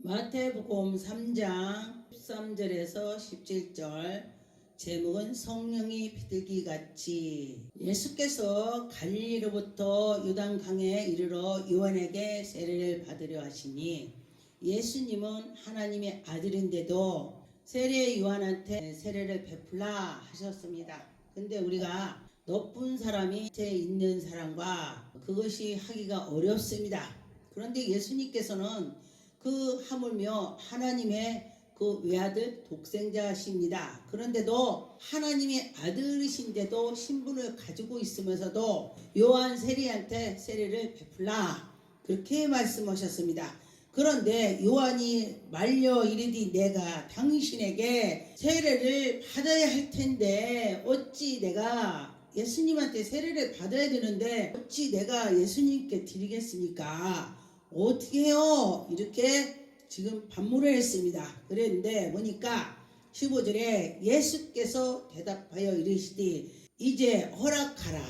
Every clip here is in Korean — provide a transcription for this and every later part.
마태복음 3장 13절에서 17절 제목은 성령이 비둘기 같이. 예수께서 갈릴리로부터 요단강에 이르러 요한에게 세례를 받으려 하시니 예수님은 하나님의 아들인데도 세례 요한한테 세례를 베풀라 하셨습니다. 근데 우리가 높은 사람이 밑에 있는 사람과 그것이 하기가 어렵습니다. 그런데 예수님께서는 하물며 하나님의 외아들 독생자십니다. 그런데도 하나님의 아들이신데도 신분을 가지고 있으면서도 요한 세례한테 세례를 베풀라 그렇게 말씀하셨습니다. 그런데 요한이 말려 이르되 내가 당신에게 세례를 받아야 할 텐데 어찌 내가 예수님한테 세례를 받아야 되는데 어찌 내가 예수님께 드리겠습니까? 어떻게 해요? 이렇게 지금 반문을 했습니다. 그랬는데 보니까 15절에 예수께서 대답하여 이르시되 이제 허락하라.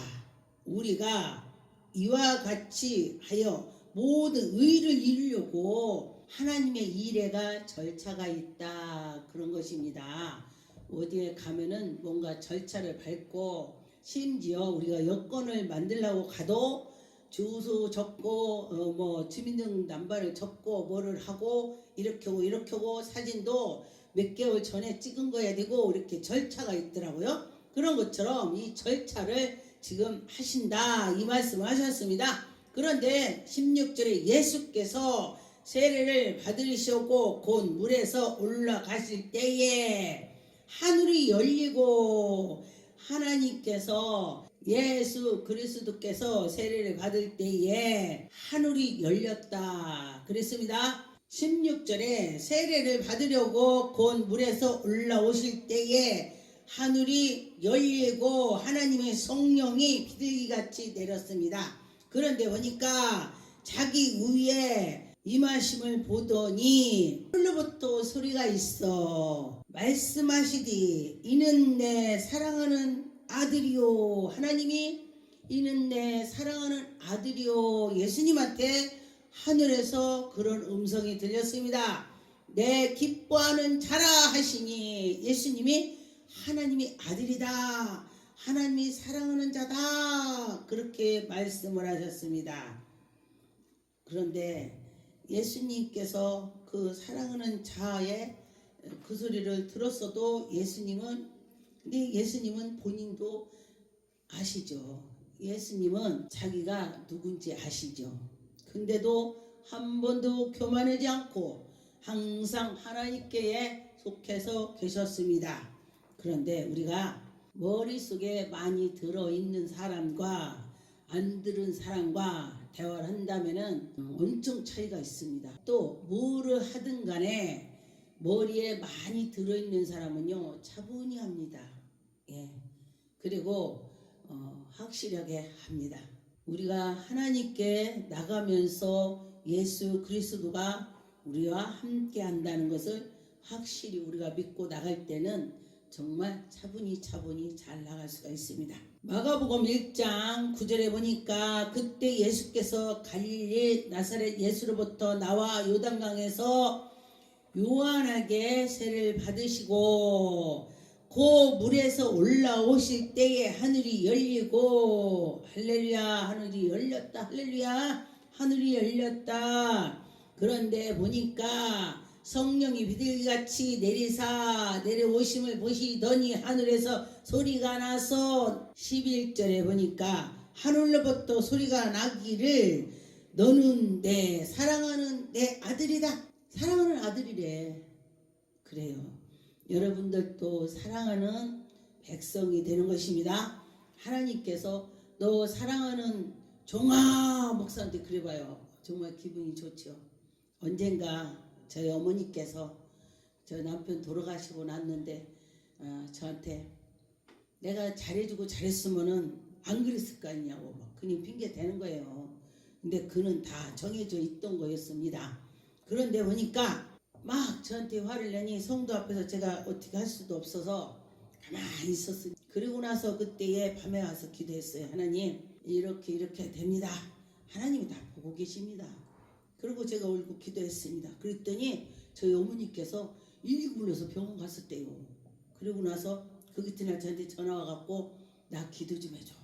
우리가 이와 같이 하여 모든 의를 이루려고 하나님의 이래가 절차가 있다. 그런 것입니다. 어디에 가면은 뭔가 절차를 밟고 심지어 우리가 여권을 만들려고 가도 주소 적고 주민등 남발을 적고 뭐를 하고 이렇게 하고 사진도 몇 개월 전에 찍은 거야 되고 이렇게 절차가 있더라고요. 그런 것처럼 이 절차를 지금 하신다 이 말씀을 하셨습니다. 그런데 16절에 예수께서 세례를 받으시고 곧 물에서 올라가실 때에 하늘이 열리고 하나님께서 예수 그리스도께서 세례를 받을 때에 하늘이 열렸다 그랬습니다. 16절에 세례를 받으려고 곧 물에서 올라오실 때에 하늘이 열리고 하나님의 성령이 비둘기같이 내렸습니다. 그런데 보니까 자기 위에 임하심을 보더니 하늘로부터 소리가 있어 말씀하시디 이는 내 사랑하는 아들이요. 하나님이 이는 내 사랑하는 아들이요. 예수님한테 하늘에서 그런 음성이 들렸습니다. 내 기뻐하는 자라 하시니 예수님이 하나님의 아들이다. 하나님이 사랑하는 자다. 그렇게 말씀을 하셨습니다. 그런데 예수님께서 그 사랑하는 자의 그 소리를 들었어도 예수님은 본인도 아시죠. 예수님은 자기가 누군지 아시죠. 근데도 한 번도 교만하지 않고 항상 하나님께 속해서 계셨습니다. 그런데 우리가 머릿속에 많이 들어있는 사람과 안 들은 사람과 대화를 한다면은 엄청 차이가 있습니다. 또 뭐를 하든 간에 머리에 많이 들어있는 사람은요 차분히 합니다. 예. 그리고 확실하게 합니다. 우리가 하나님께 나가면서 예수 그리스도가 우리와 함께 한다는 것을 확실히 우리가 믿고 나갈 때는 정말 차분히 잘 나갈 수가 있습니다. 마가복음 1장 9절에 보니까 그때 예수께서 갈릴리 나사렛 예수로부터 나와 요단강에서 요한에게 세례를 받으시고 그 물에서 올라오실 때에 하늘이 열리고 할렐루야 하늘이 열렸다 할렐루야 하늘이 열렸다. 그런데 보니까 성령이 비둘기같이 내려오심을 보시더니 하늘에서 소리가 나서 11절에 보니까 하늘로부터 소리가 나기를 너는 내 사랑하는 내 아들이다. 사랑하는 아들이래. 그래요. 여러분들도 사랑하는 백성이 되는 것입니다. 하나님께서 너 사랑하는 종아 목사한테 그래봐요. 정말 기분이 좋죠. 언젠가 저희 어머니께서 저 남편 돌아가시고 났는데 저한테 내가 잘해주고 잘했으면은 안 그랬을 거 아니냐고 그냥 핑계 대는 거예요. 근데 그는 다 정해져 있던 거였습니다. 그런데 보니까 막 저한테 화를 내니 성도 앞에서 제가 어떻게 할 수도 없어서 가만히 있었어요. 그리고 나서 그때에 밤에 와서 기도했어요. 하나님 이렇게 됩니다. 하나님이 다 보고 계십니다. 그리고 제가 울고 기도했습니다. 그랬더니 저희 어머니께서 119 불러서 병원 갔었대요. 그리고 나서 그 이튿날 저한테 전화 와갖고 나 기도 좀 해줘.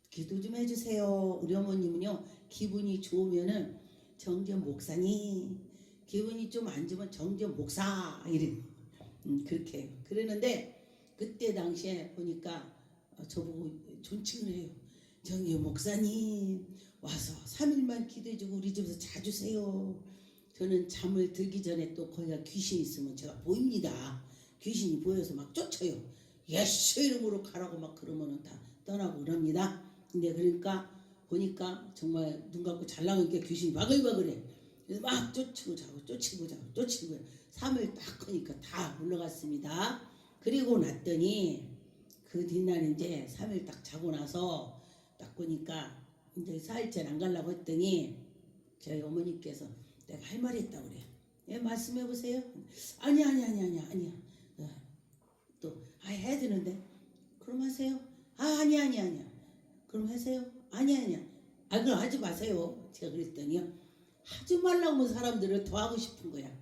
기도 좀 해주세요. 우리 어머님은요 기분이 좋으면은 정전 목사님, 기분이 좀 안 좋으면 정전 목사 이래. 그렇게 해요. 그러는데 그때 당시에 보니까 저보고 존칭을 해요. 정전 목사님 와서 3일만 기도해주고 우리 집에서 자주세요. 저는 잠을 들기 전에 또 거기가 귀신이 있으면 제가 보입니다. 귀신이 보여서 막 쫓아요. 예수 이름으로 가라고 막 그러면은 다 떠나고 그럽니다. 근데 그러니까 보니까 정말 눈 감고 잘 나오니까 귀신이 바글바글해. 그래서 막 쫓고 자고 3일 딱 하니까 다 물러갔습니다. 그리고 났더니 그 뒷날 이제 3일 딱 자고 나서 딱 보니까 이제 4일째 안 가려고 했더니 저희 어머니께서 내가 할 말이 있다고 그래. 예, 말씀해 보세요. 아니야. 또 해야 되는데. 그럼 하세요. 아니야. 그럼 하세요. 아니야. 그럼 하지 마세요. 제가 그랬더니요. 하지 말라고 하면 사람들을 더 하고 싶은 거야.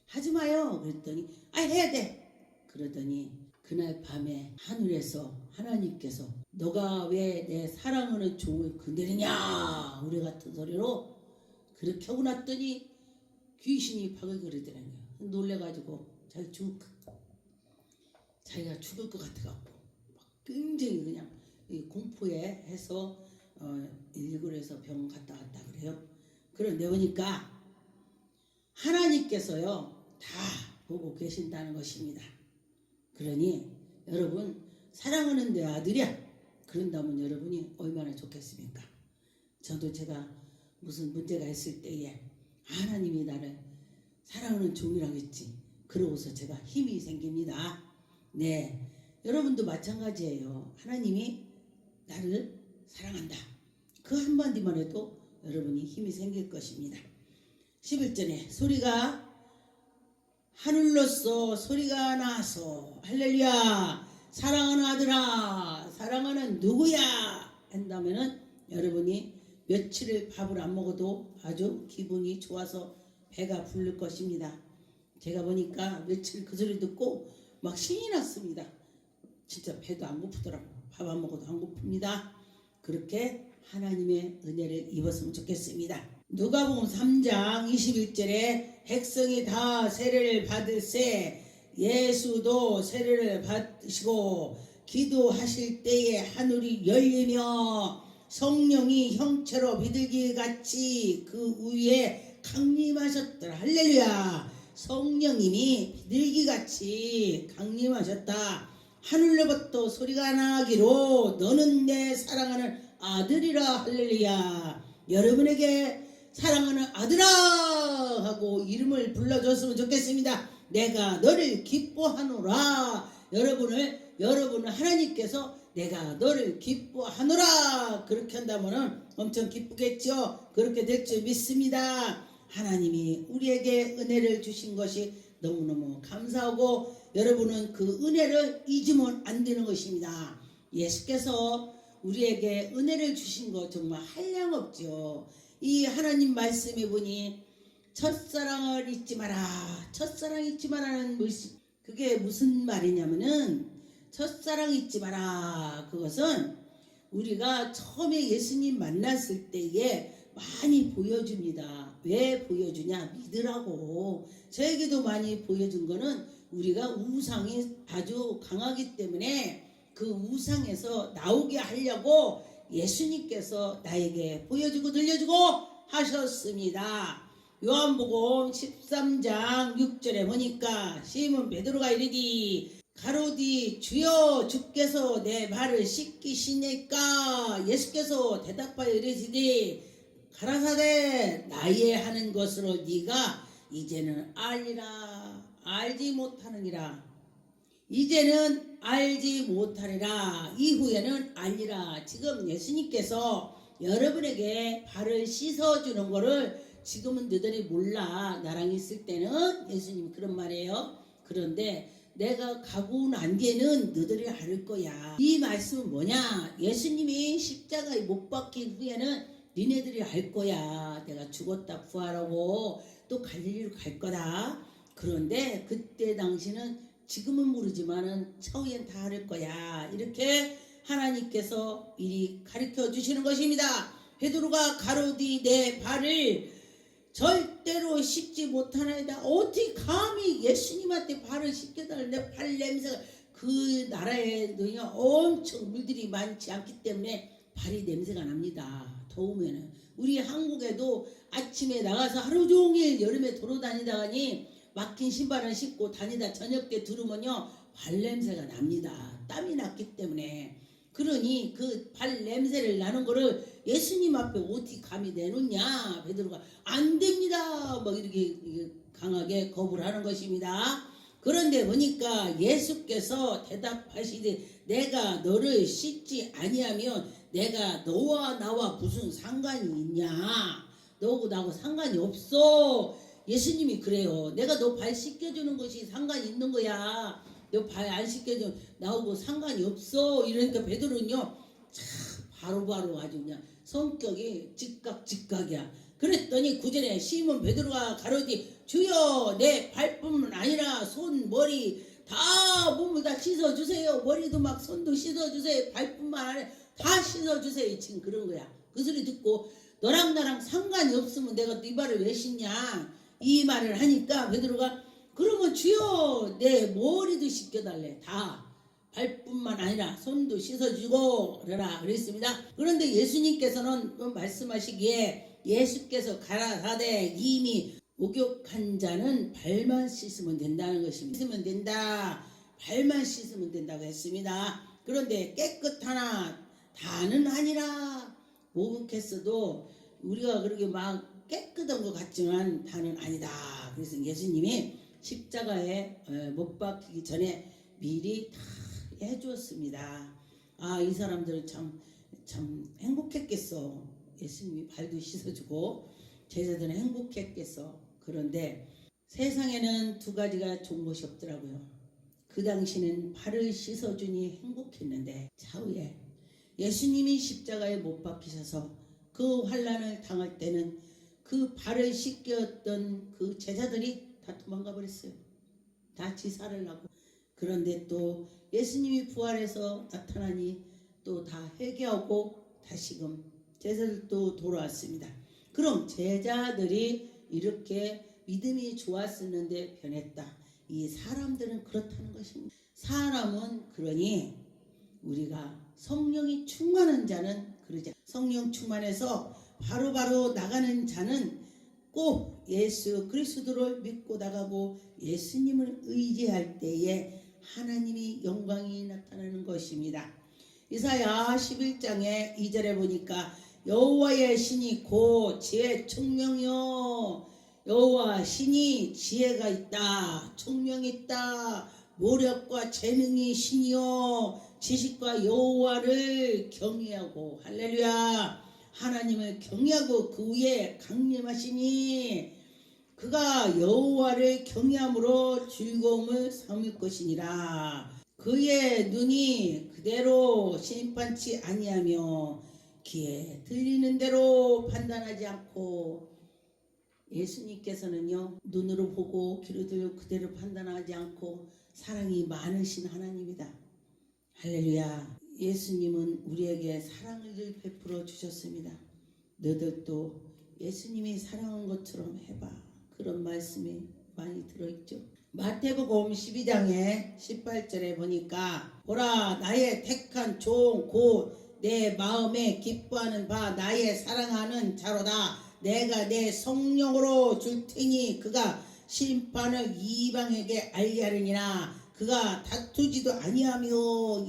하지 마요. 그랬더니 해야 돼. 그러더니 그날 밤에 하늘에서 하나님께서 너가 왜 내 사랑하는 종을 건드리냐 우리 같은 소리로 그렇게 하고 났더니 귀신이 바글거리더라고요. 놀래가지고 자기가 죽을 것 같아갖고 굉장히 그냥 공포에 해서 119에서 병원 갔다 왔다 그래요. 그런데 보니까 하나님께서요 다 보고 계신다는 것입니다. 그러니 여러분 사랑하는 내 아들이야 그런다면 여러분이 얼마나 좋겠습니까? 저도 제가 무슨 문제가 있을 때에 하나님이 나를 사랑하는 종이라고 했지. 그러고서 제가 힘이 생깁니다. 네, 여러분도 마찬가지예요. 하나님이 나를 사랑한다. 그 한마디만 해도 여러분이 힘이 생길 것입니다. 11절에 소리가 하늘로서 소리가 나서 할렐루야 사랑하는 아들아 사랑하는 누구야 한다면은 여러분이 며칠을 밥을 안 먹어도 아주 기분이 좋아서 배가 부를 것입니다. 제가 보니까 며칠 그 소리 듣고 막 신이 났습니다. 진짜 배도 안 고프더라고. 밥 안 먹어도 안 고픕니다. 그렇게 하나님의 은혜를 입었으면 좋겠습니다. 누가복음 3장 21절에 백성이 다 세례를 받을세 예수도 세례를 받으시고 기도하실 때에 하늘이 열리며 성령이 형체로 비둘기같이 그 위에 강림하셨더라. 할렐루야. 성령님이 비둘기같이 강림하셨다. 하늘로부터 소리가 나기로 너는 내 사랑하는 아들이라. 할렐루야. 여러분에게 사랑하는 아들아 하고 이름을 불러줬으면 좋겠습니다. 내가 너를 기뻐하노라. 여러분은 하나님께서 내가 너를 기뻐하노라 그렇게 한다면 엄청 기쁘겠죠. 그렇게 될 줄 믿습니다. 하나님이 우리에게 은혜를 주신 것이 너무너무 감사하고 여러분은 그 은혜를 잊으면 안 되는 것입니다. 예수께서 우리에게 은혜를 주신 거 정말 한량없죠. 이 하나님 말씀에 보니 첫사랑을 잊지 마라. 첫사랑 잊지 마라는 그게 무슨 말이냐면은 첫사랑 잊지 마라. 그것은 우리가 처음에 예수님 만났을 때에 많이 보여줍니다. 왜 보여주냐? 믿으라고. 저에게도 많이 보여준 거는 우리가 우상이 아주 강하기 때문에 그 우상에서 나오게 하려고 예수님께서 나에게 보여주고 들려주고 하셨습니다. 요한복음 13장 6절에 보니까 시몬 베드로가 이르디 가로디 주여 주께서 내 발을 씻기시니까 예수께서 대답하여 이르시되 가라사대 나의 하는 것으로 네가 이제는 알리라. 알지 못하느니라. 이제는 알지 못하리라. 이후에는 알리라. 지금 예수님께서 여러분에게 발을 씻어주는 거를 지금은 너희들이 몰라. 나랑 있을 때는 예수님 그런 말이에요. 그런데 내가 가고 난 뒤에는 너희들이 알 거야. 이 말씀은 뭐냐? 예수님이 십자가에 못 박힌 후에는 니네들이 알 거야. 내가 죽었다 부활하고 또 갈릴리로 갈 거다. 그런데 그때 당시는 지금은 모르지만은 처우엔 다 알 거야. 이렇게 하나님께서 이리 가르쳐 주시는 것입니다. 베드로가 가로디 내 발을 절대로 씻지 못하나이다. 어떻게 감히 예수님한테 발을 씻겨달라. 내 발 냄새가 그 나라에는요 엄청 물들이 많지 않기 때문에 발이 냄새가 납니다. 더우면은 우리 한국에도 아침에 나가서 하루 종일 여름에 돌아다니다가니 막힌 신발을 신고 다니다 저녁 때 들으면요 발 냄새가 납니다. 땀이 났기 때문에. 그러니 그 발 냄새를 나는 거를 예수님 앞에 어떻게 감히 내놓냐. 베드로가 안 됩니다 막 이렇게 강하게 거부를 하는 것입니다. 그런데 보니까 예수께서 대답하시되 내가 너를 씻지 아니하면 내가 너와 나와 무슨 상관이 있냐. 너하고 나하고 상관이 없어. 예수님이 그래요. 내가 너 발 씻겨주는 것이 상관이 있는 거야. 너 발 안 씻겨주면 나하고 상관이 없어. 이러니까 베드로는요 참 바로바로 아주 그냥 성격이 즉각이야. 그랬더니 구절에 시몬 베드로가 가로되 주여 내 발뿐만 아니라 손 머리 다 몸을 다 씻어주세요. 머리도 막 손도 씻어주세요. 발뿐만 아니라 다 씻어주세요. 지금 그런 거야. 그 소리 듣고 너랑 나랑 상관이 없으면 내가 네 발을 왜 씻냐 이 말을 하니까 베드로가 그러면 주여 내 머리도 씻겨달래. 다 발뿐만 아니라 손도 씻어주고 그러라 그랬습니다. 그런데 예수님께서는 말씀하시기에 예수께서 가라사대 이미 목욕한 자는 발만 씻으면 된다는 것입니다. 씻으면 된다. 발만 씻으면 된다고 했습니다. 그런데 깨끗하나 다는 아니라 목욕했어도 우리가 그렇게 막 깨끗한 것 같지만 다는 아니다. 그래서 예수님이 십자가에 못 박히기 전에 미리 다 해주었습니다. 아, 이 사람들은 참 행복했겠어. 예수님이 발도 씻어주고 제자들은 행복했겠어. 그런데 세상에는 두 가지가 좋은 것이 없더라고요. 그 당시는 발을 씻어주니 행복했는데 차후에 예수님이 십자가에 못 박히셔서 그 환난을 당할 때는 그 발을 씻겼던 그 제자들이 다 도망가 버렸어요. 다 지살을 하고. 그런데 또 예수님이 부활해서 나타나니 또 다 회개하고 다시금 제자들도 돌아왔습니다. 그럼 제자들이 이렇게 믿음이 좋았었는데 변했다. 이 사람들은 그렇다는 것입니다. 사람은 그러니 우리가 성령이 충만한 자는 그러지. 성령 충만해서 바로바로 나가는 자는 꼭 예수 그리스도를 믿고 나가고 예수님을 의지할 때에 하나님이 영광이 나타나는 것입니다. 이사야 11장에 2절에 보니까 여호와의 신이 곧 지혜 총명이요. 여호와 신이 지혜가 있다. 총명이 있다. 모력과 재능이 신이요. 지식과 여호와를 경외하고 할렐루야. 하나님을 경외하고 그 위에 강림하시니 그가 여호와를 경외함으로 즐거움을 삼을 것이니라. 그의 눈이 그대로 심판치 아니하며 귀에 들리는 대로 판단하지 않고 예수님께서는요 눈으로 보고 귀로 들고 그대로 판단하지 않고 사랑이 많으신 하나님이다. 할렐루야. 예수님은 우리에게 사랑을 베풀어 주셨습니다. 너들도 예수님이 사랑한 것처럼 해봐. 그런 말씀이 많이 들어있죠. 마태복음 12장에 18절에 보니까 보라 나의 택한 종 곧 내 마음에 기뻐하는 바 나의 사랑하는 자로다. 내가 내 성령으로 줄 테니 그가 심판을 이방에게 알게 하리니라. 그가 다투지도 아니하며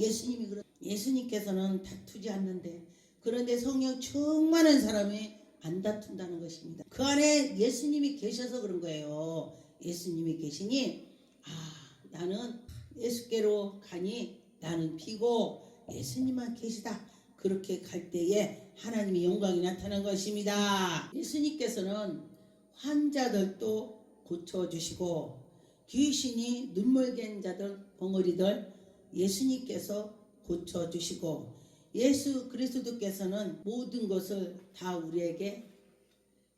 예수님께서는 다투지 않는데 그런데 성령 충만한 사람이 안 다툰다는 것입니다. 그 안에 예수님이 계셔서 그런 거예요. 예수님이 계시니 나는 예수께로 가니 나는 피고 예수님만 계시다. 그렇게 갈 때에 하나님의 영광이 나타나는 것입니다. 예수님께서는 환자들도 고쳐주시고 귀신이 눈물 갠 자들 벙어리들 예수님께서 고쳐주시고 예수 그리스도께서는 모든 것을 다 우리에게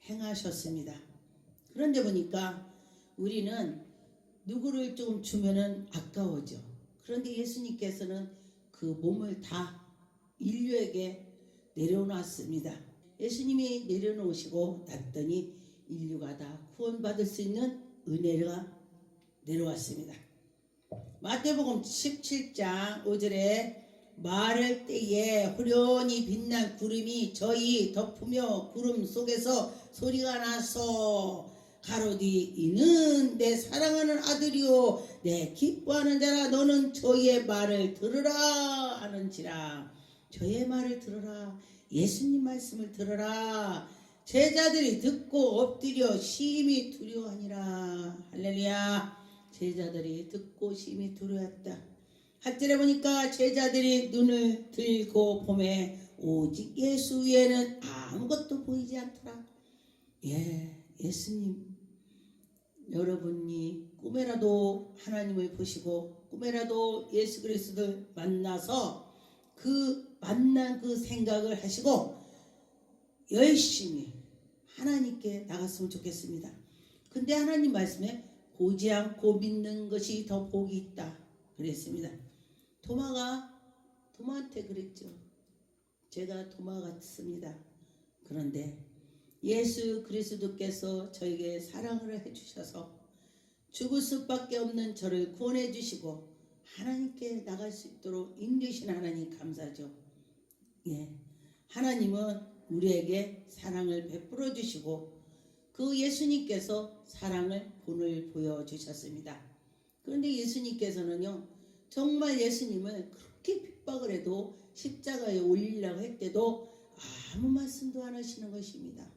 행하셨습니다. 그런데 보니까 우리는 누구를 좀 주면은 아까워져. 그런데 예수님께서는 그 몸을 다 인류에게 내려놓았습니다. 예수님이 내려놓으시고 났더니 인류가 다 구원받을 수 있는 은혜가 내려왔습니다. 마태복음 17장 5절에 말할 때에 호련히 빛난 구름이 저희 덮으며 구름 속에서 소리가 나서 가로디 이는 내 사랑하는 아들이요 내 기뻐하는 자라 너는 저의 말을 들으라 하는지라. 저의 말을 들으라. 예수님 말씀을 들으라. 제자들이 듣고 엎드려 심히 두려워하니라. 할렐루야. 제자들이 듣고 심히 두려웠다. 8절에 보니까 제자들이 눈을 들고 보매 오직 예수 외에는 아무것도 보이지 않더라. 예수님, 여러분이 꿈에라도 하나님을 보시고 꿈에라도 예수 그리스도를 만나서 그 만난 그 생각을 하시고 열심히 하나님께 나갔으면 좋겠습니다. 근데 하나님 말씀에 보지 않고 믿는 것이 더 복이 있다 그랬습니다. 도마한테 그랬죠. 제가 도마 같습니다. 그런데 예수 그리스도께서 저에게 사랑을 해주셔서 죽을 수밖에 없는 저를 구원해 주시고 하나님께 나갈 수 있도록 인도하신 하나님 감사죠. 하나님은 우리에게 사랑을 베풀어 주시고 그 예수님께서 사랑을 본을 보여주셨습니다. 그런데 예수님께서는요, 정말 예수님을 그렇게 핍박을 해도 십자가에 올리려고 했대도 아무 말씀도 안 하시는 것입니다.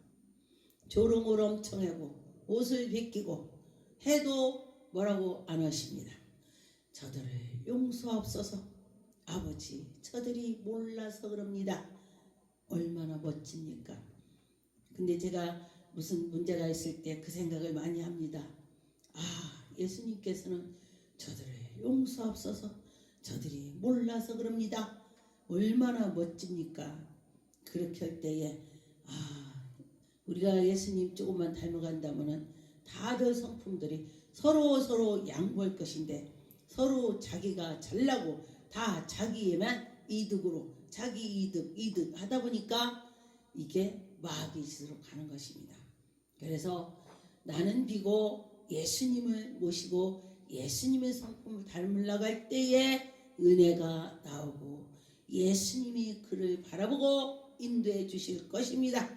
조롱을 엄청 하고 옷을 벗기고 해도 뭐라고 안 하십니다. 저들을 용서하옵소서. 아버지, 저들이 몰라서 그럽니다. 얼마나 멋집니까? 근데 제가 무슨 문제가 있을 때 그 생각을 많이 합니다. 예수님께서는 저들을 용서하옵소서. 저들이 몰라서 그럽니다. 얼마나 멋집니까? 그렇게 할 때에 우리가 예수님 조금만 닮아간다면은 다들 성품들이 서로 양보할 것인데 서로 자기가 잘나고 다 자기에만 이득으로 자기 이득 하다 보니까 이게 마귀 짓으로 가는 것입니다. 그래서 나는 비고 예수님을 모시고 예수님의 성품을 닮으려고 할 때에 은혜가 나오고 예수님이 그를 바라보고 인도해 주실 것입니다.